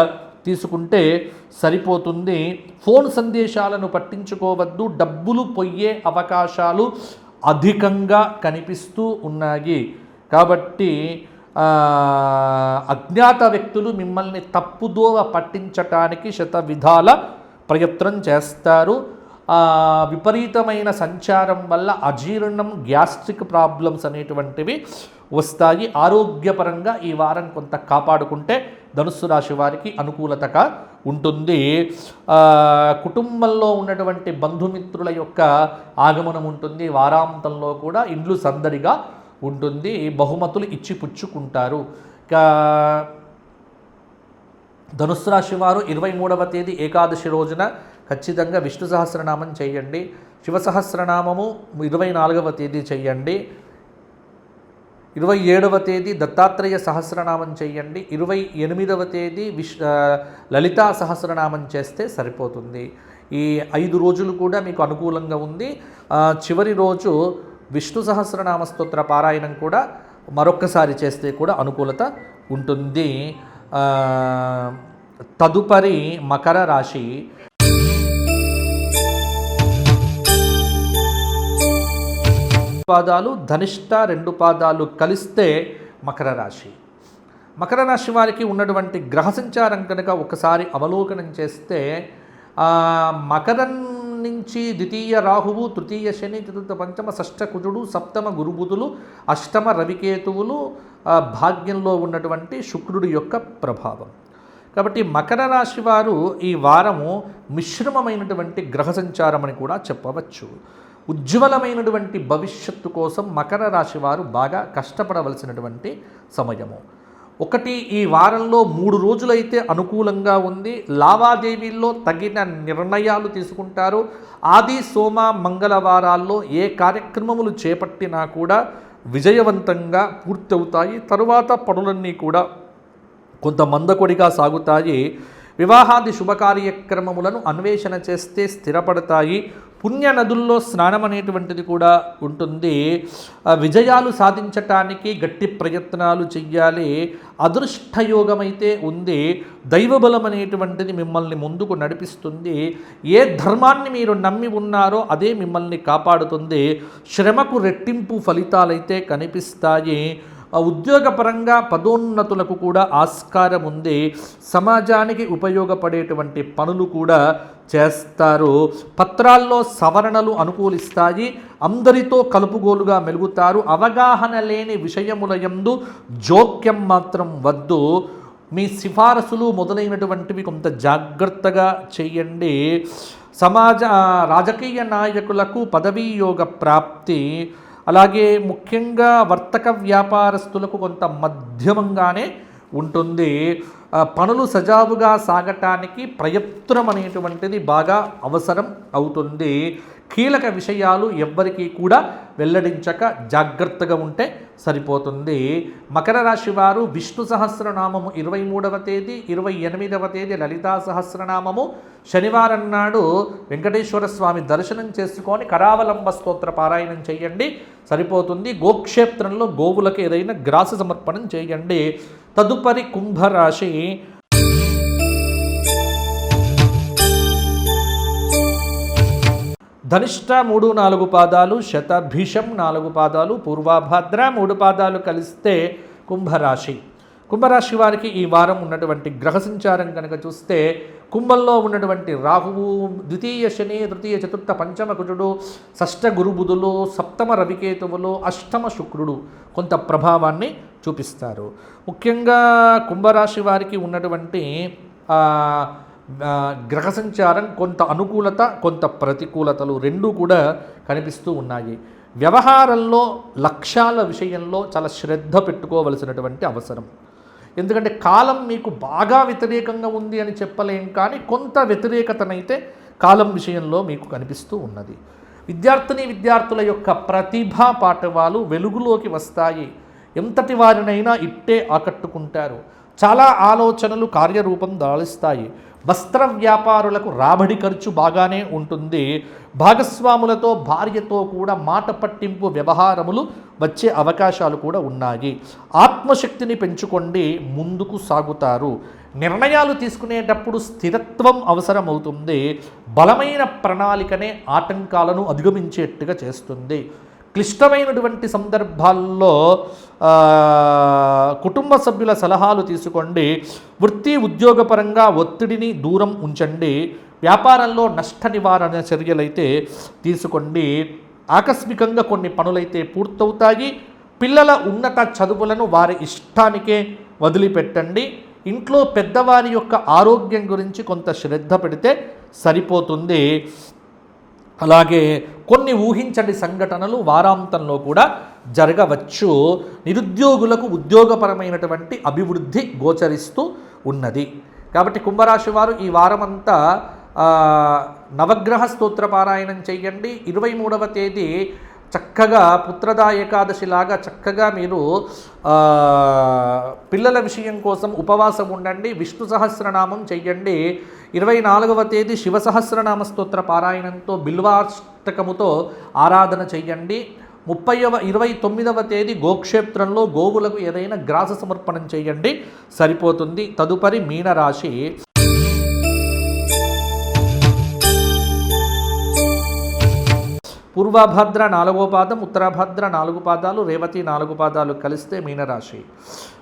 తీసుకుంటే సరిపోతుంది. ఫోన్ సందేశాలను పట్టించుకోవద్దు. డబ్బులు పోయే అవకాశాలు అధికంగా కనిపిస్తూ ఉన్నాయి. కాబట్టి అజ్ఞాత వ్యక్తులు మిమ్మల్ని తప్పుదోవ పట్టించటానికి శతవిధాల ప్రయత్నం చేస్తారు. విపరీతమైన సంచారం వల్ల అజీర్ణం, గ్యాస్ట్రిక్ ప్రాబ్లమ్స్ అనేటువంటివి వస్తాయి. ఆరోగ్యపరంగా ఈ వారం కొంత కాపాడుకుంటే ధనుస్సు రాశి వారికి అనుకూలతగా ఉంటుంది. కుటుంబంలో ఉన్నటువంటి బంధుమిత్రుల యొక్క ఆగమనం ఉంటుంది. వారాంతంలో కూడా ఇండ్లు సందడిగా ఉంటుంది. బహుమతులు ఇచ్చి పుచ్చుకుంటారు. ధనుస్సు రాశి వారు 23వ తేదీ ఏకాదశి రోజున ఖచ్చితంగా విష్ణు సహస్రనామం చేయండి. శివ సహస్రనామము 24వ తేదీ చేయండి. 27వ తేదీ దత్తాత్రేయ సహస్రనామం చేయండి. 28వ తేదీ లలితా సహస్రనామం చేస్తే సరిపోతుంది. ఈ 5 రోజులు కూడా మీకు అనుకూలంగా ఉంది. చివరి రోజు విష్ణు సహస్రనామ స్తోత్ర పారాయణం కూడా మరొక్కసారి చేస్తే కూడా అనుకూలత ఉంటుంది. తదుపరి మకర రాశి. పాదాలు ధనిష్ట 2 పాదాలు కలిస్తే మకర రాశి. మకర రాశి వారికి ఉన్నటువంటి గ్రహ సంచారం కనుక ఒకసారి అవలోకనం చేస్తే మకరం నుంచి ద్వితీయ రాహువు, తృతీయ శని, చతుర్థ పంచమ షష్ఠ కుజుడు, సప్తమ గురుబుధులు, అష్టమ రవికేతువులు, భాగ్యంలో ఉన్నటువంటి శుక్రుడి యొక్క ప్రభావం. కాబట్టి మకర రాశి వారు ఈ వారము మిశ్రమమైనటువంటి గ్రహ సంచారం అని కూడా చెప్పవచ్చు. ఉజ్వలమైనటువంటి భవిష్యత్తు కోసం మకర రాశి వారు బాగా కష్టపడవలసినటువంటి సమయము. ఒకటి, ఈ వారంలో 3 రోజులైతే అనుకూలంగా ఉంది. లావాదేవీల్లో తగిన నిర్ణయాలు తీసుకుంటారు. ఆది, సోమ, మంగళవారాల్లో ఏ కార్యక్రమములు చేపట్టినా కూడా విజయవంతంగా పూర్తవుతాయి. తరువాత పనులన్నీ కూడా కొంత మందకొడిగా సాగుతాయి. వివాహాది శుభకార్యక్రమములను అన్వేషణ చేస్తే స్థిరపడతాయి. పుణ్య నదుల్లో స్నానం అనేటువంటిది కూడా ఉంటుంది. విజయాలు సాధించటానికి గట్టి ప్రయత్నాలు చెయ్యాలి. అదృష్టయోగం అయితే ఉంది. దైవబలం అనేటువంటిది మిమ్మల్ని ముందుకు నడిపిస్తుంది. ఏ ధర్మాన్ని మీరు నమ్మి ఉన్నారో అదే మిమ్మల్ని కాపాడుతుంది. శ్రమకు రెట్టింపు ఫలితాలైతే కనిపిస్తాయి. ఉద్యోగపరంగా పదోన్నతులకు కూడా ఆస్కారం ఉంది. సమాజానికి ఉపయోగపడేటువంటి పనులు కూడా చేస్తారు. పత్రాల్లో సవరణలు అనుకూలిస్తాయి. అందరితో కలుపుగోలుగా మెలుగుతారు. అవగాహన లేని విషయముల యందు జోక్యం మాత్రం వద్దు. మీ సిఫారసులు మొదలైనటువంటివి కొంత జాగ్రత్తగా చేయండి. రాజకీయ నాయకులకు పదవీ యోగ ప్రాప్తి, అలాగే ముఖ్యంగా వర్తక వ్యాపారస్తులకు కొంత మధ్యమంగానే ఉంటుంది. పనులు సజావుగా సాగటానికి ప్రయత్నం అనేటువంటిది బాగా అవసరం అవుతుంది. కీలక విషయాలు ఎవ్వరికీ కూడా వెల్లడించక జాగ్రత్తగా ఉంటే సరిపోతుంది. మకర రాశి వారు విష్ణు సహస్రనామము 23వ తేదీ, 28వ తేదీ లలితా సహస్రనామము, శనివారం నాడు వెంకటేశ్వర స్వామి దర్శనం చేసుకొని కరావలంబ స్తోత్ర పారాయణం చేయండి, సరిపోతుంది. గోక్షేత్రంలో గోవులకు ఏదైనా గ్రాస సమర్పణం చేయండి. తదుపరి కుంభరాశి. ధనిష్ట 3-4 పాదాలు, శతభిషం 4 పాదాలు, పూర్వభద్ర 3 పాదాలు కలిస్తే కుంభరాశి. కుంభరాశి వారికి ఈ వారం ఉన్నటువంటి గ్రహ సంచారం కనుక చూస్తే కుంభంలో ఉన్నటువంటి రాహువు, ద్వితీయ శని, తృతీయ చతుర్థ పంచమ కుజుడు, షష్ఠ గురుబుధులు, సప్తమ రవికేతువులు, అష్టమ శుక్రుడు కొంత ప్రభావాన్ని చూపిస్తారు. ముఖ్యంగా కుంభరాశి వారికి ఉన్నటువంటి గ్రహ సంచారం కొంత అనుకూలత, కొంత ప్రతికూలతలు రెండూ కూడా కనిపిస్తూ ఉన్నాయి. వ్యవహారంలో లక్ష్యాల విషయంలో చాలా శ్రద్ధ పెట్టుకోవలసినటువంటి అవసరం. ఎందుకంటే కాలం మీకు బాగా వ్యతిరేకంగా ఉంది అని చెప్పలేం, కానీ కొంత వ్యతిరేకతనైతే కాలం విషయంలో మీకు కనిపిస్తూ ఉన్నది. విద్యార్థుల యొక్క ప్రతిభా పాఠవాలు వెలుగులోకి వస్తాయి. ఎంతటి వారినైనా ఇట్టే ఆకట్టుకుంటారు. చాలా ఆలోచనలు కార్యరూపం దాలిస్తాయి. వస్త్ర వ్యాపారులకు రాబడి ఖర్చు బాగానే ఉంటుంది. భాగస్వాములతో, భార్యతో కూడా మాట పట్టింపు వ్యవహారములు వచ్చే అవకాశాలు కూడా ఉన్నాయి. ఆత్మశక్తిని పెంచుకోండి, ముందుకు సాగుతారు. నిర్ణయాలు తీసుకునేటప్పుడు స్థిరత్వం అవసరమవుతుంది. బలమైన ప్రణాళికనే ఆటంకాలను అధిగమించేట్టుగా చేస్తుంది. క్లిష్టమైనటువంటి సందర్భాల్లో కుటుంబ సభ్యుల సలహాలు తీసుకోండి. వృత్తి ఉద్యోగపరంగా ఒత్తిడిని దూరం ఉంచండి. వ్యాపారంలో నష్ట నివారణ చర్యలైతే తీసుకోండి. ఆకస్మికంగా కొన్ని పనులైతే పూర్తవుతాయి. పిల్లల ఉన్నత చదువులను వారి ఇష్టానికే వదిలిపెట్టండి. ఇంట్లో పెద్దవారి యొక్క ఆరోగ్యం గురించి కొంత శ్రద్ధ పెడితే సరిపోతుంది. అలాగే కొన్ని ఊహించని సంఘటనలు వారాంతంలో కూడా జరగవచ్చు. నిరుద్యోగులకు ఉద్యోగపరమైనటువంటి అభివృద్ధి గోచరిస్తూ ఉన్నది. కాబట్టి కుంభరాశి వారు ఈ వారమంతా నవగ్రహ స్తోత్ర పారాయణం చేయండి. 23వ తేదీ చక్కగా పుత్రదా ఏకాదశిలాగా చక్కగా మీరు పిల్లల విషయం కోసం ఉపవాసం ఉండండి. విష్ణు సహస్రనామం చెయ్యండి. 24వ తేదీ శివ సహస్రనామ స్తోత్ర పారాయణంతో బిల్వాష్టకముతో ఆరాధన చెయ్యండి. 29వ తేదీ గోక్షేత్రంలో గోవులకు ఏదైనా గ్రాస సమర్పణం చేయండి, సరిపోతుంది. తదుపరి మీనరాశి. పూర్వభద్ర 4వ పాదం, ఉత్తరభద్ర 4 పాదాలు, రేవతి 4 పాదాలు కలిస్తే మీనరాశి.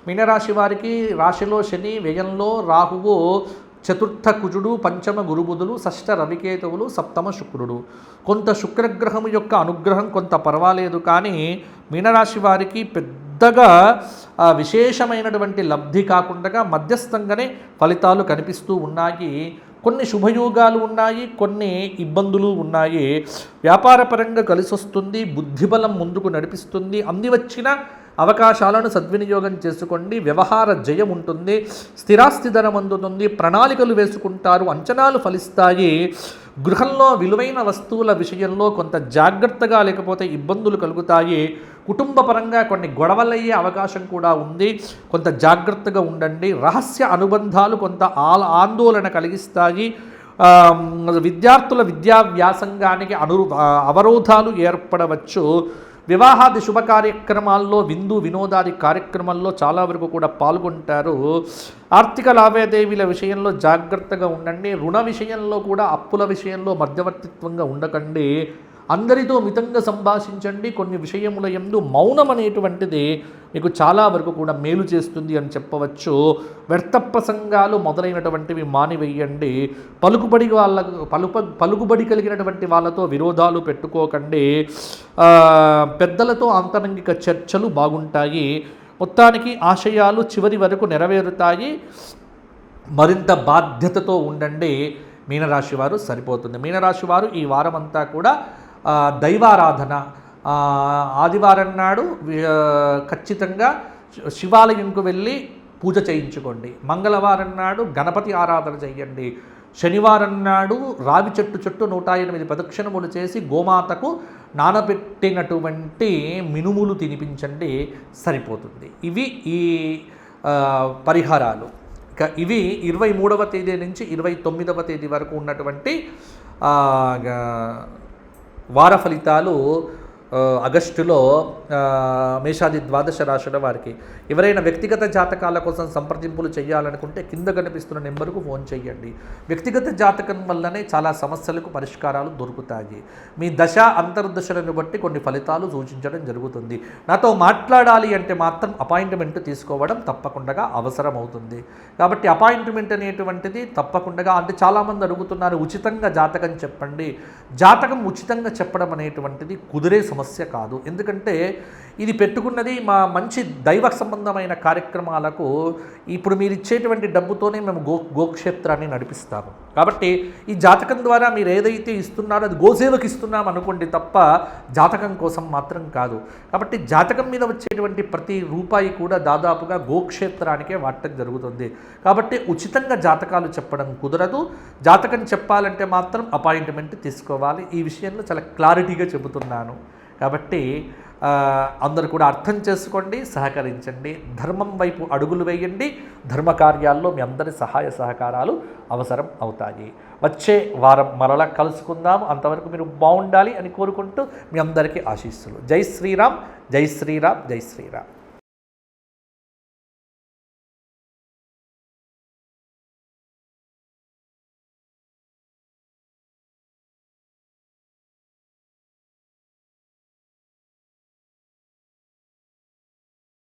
మీనరాశి వారికి రాశిలో శని, వ్యయంలో రాహువు, చతుర్థ కుజుడు, పంచమ గురుబుధులు, షష్ఠ రవికేతువులు, సప్తమ శుక్రుడు. కొంత శుక్రగ్రహం యొక్క అనుగ్రహం కొంత పర్వాలేదు, కానీ మీనరాశి వారికి పెద్దగా విశేషమైనటువంటి లబ్ధి కాకుండా మధ్యస్థంగానే ఫలితాలు కనిపిస్తూ ఉన్నాయి. కొన్ని శుభయోగాలు ఉన్నాయి, కొన్ని ఇబ్బందులు ఉన్నాయి. వ్యాపారపరంగా కలిసి వస్తుంది. బుద్ధిబలం ముందుకు నడిపిస్తుంది. అంది వచ్చిన అవకాశాలను సద్వినియోగం చేసుకోండి. వ్యవహార జయం ఉంటుంది. స్థిరాస్తి ధనం అందుతుంది. ప్రణాళికలు వేసుకుంటారు. అంచనాలు ఫలిస్తాయి. గృహంలో విలువైన వస్తువుల విషయంలో కొంత జాగ్రత్తగా లేకపోతే ఇబ్బందులు కలుగుతాయి. కుటుంబ పరంగా కొన్ని గొడవలయ్యే అవకాశం కూడా ఉంది. కొంత జాగ్రత్తగా ఉండండి. రహస్య అనుబంధాలు కొంత ఆందోళన కలిగిస్తాయి. విద్యార్థుల విద్యా వ్యాసంగానికి అవరోధాలు ఏర్పడవచ్చు. వివాహాది శుభ కార్యక్రమాల్లో విందు వినోదాది కార్యక్రమాల్లో చాలా వరకు కూడా పాల్గొంటారు. ఆర్థిక లావాదేవీల విషయంలో జాగ్రత్తగా ఉండండి. రుణ విషయంలో కూడా అప్పుల విషయంలో మధ్యవర్తిత్వంగా ఉండకండి. అందరితో మితంగా సంభాషించండి. కొన్ని విషయముల యందు మౌనం అనేటువంటిది మీకు చాలా వరకు కూడా మేలు చేస్తుంది అని చెప్పవచ్చు. వ్యర్థ ప్రసంగాలు మొదలైనటువంటివి మానివేయండి. పలుకుబడి కలిగినటువంటి వాళ్ళతో విరోధాలు పెట్టుకోకండి. పెద్దలతో ఆంతరంగిక చర్చలు బాగుంటాయి. మొత్తానికి ఆశయాలు చివరి వరకు నెరవేరుతాయి. మరింత బాధ్యతతో ఉండండి. మీనరాశి వారు సరిపోతుంది. మీనరాశి వారు ఈ వారం అంతా కూడా దైవారాధన, ఆదివారం నాడు ఖచ్చితంగా శివాలయంకు వెళ్ళి పూజ చేయించుకోండి. మంగళవారం నాడు గణపతి ఆరాధన చేయండి. శనివారం నాడు రావి చెట్టు చుట్టూ 108 ప్రదక్షిణములు చేసి గోమాతకు నానబెట్టినటువంటి మినుములు తినిపించండి, సరిపోతుంది. ఇవి ఈ పరిహారాలు. ఇక ఇవి 23వ తేదీ నుంచి 29వ తేదీ వరకు ఉన్నటువంటి వార ఫలితాలు. ఆగస్టులో మేషాది ద్వాదశ రాశుల వారికి. ఎవరైనా వ్యక్తిగత జాతకాల కోసం సంప్రదింపులు చేయాలనుకుంటే కింద కనిపిస్తున్న నెంబర్కు ఫోన్ చేయండి. వ్యక్తిగత జాతకం వల్లనే చాలా సమస్యలకు పరిష్కారాలు దొరుకుతాయి. మీ దశ అంతర్దశలను బట్టి కొన్ని ఫలితాలు సూచించడం జరుగుతుంది. నాతో మాట్లాడాలి అంటే మాత్రం అపాయింట్మెంట్ తీసుకోవడం తప్పకుండా అవసరం అవుతుంది. కాబట్టి అపాయింట్మెంట్ అనేటువంటిది తప్పకుండా, అంటే చాలామంది అడుగుతున్నారు ఉచితంగా జాతకం చెప్పండి. జాతకం ఉచితంగా చెప్పడం అనేటువంటిది కుదిరే సమస్య కాదు. ఎందుకంటే ఇది పెట్టుకున్నది మా మంచి దైవ సంబంధమైన కార్యక్రమాలకు. ఇప్పుడు మీరు ఇచ్చేటువంటి డబ్బుతోనే మేము గోక్షేత్రాన్ని నడిపిస్తాము. కాబట్టి ఈ జాతకం ద్వారా మీరు ఏదైతే ఇస్తున్నారో అది గోసేవకు ఇస్తున్నాం అనుకోండి తప్ప జాతకం కోసం మాత్రం కాదు. కాబట్టి జాతకం మీద వచ్చేటువంటి ప్రతి రూపాయి కూడా దాదాపుగా గోక్షేత్రానికే వాడటం జరుగుతుంది. కాబట్టి ఉచితంగా జాతకాలు చెప్పడం కుదరదు. జాతకం చెప్పాలంటే మాత్రం అపాయింట్మెంట్ తీసుకోవాలి. ఈ విషయంలో చాలా క్లారిటీగా చెబుతున్నాను. కాబట్టి అందరూ కూడా అర్థం చేసుకోండి, సహకరించండి, ధర్మం వైపు అడుగులు వేయండి. ధర్మ కార్యాల్లో మీ అందరి సహాయ సహకారాలు అవసరం అవుతాయి. వచ్చే వారం మరలా కలుసుకుందాము. అంతవరకు మీరు బాగుండాలి అని కోరుకుంటూ మీ అందరికీ ఆశీస్సులు. జై శ్రీరామ్, జై శ్రీరామ్, జై శ్రీరామ్.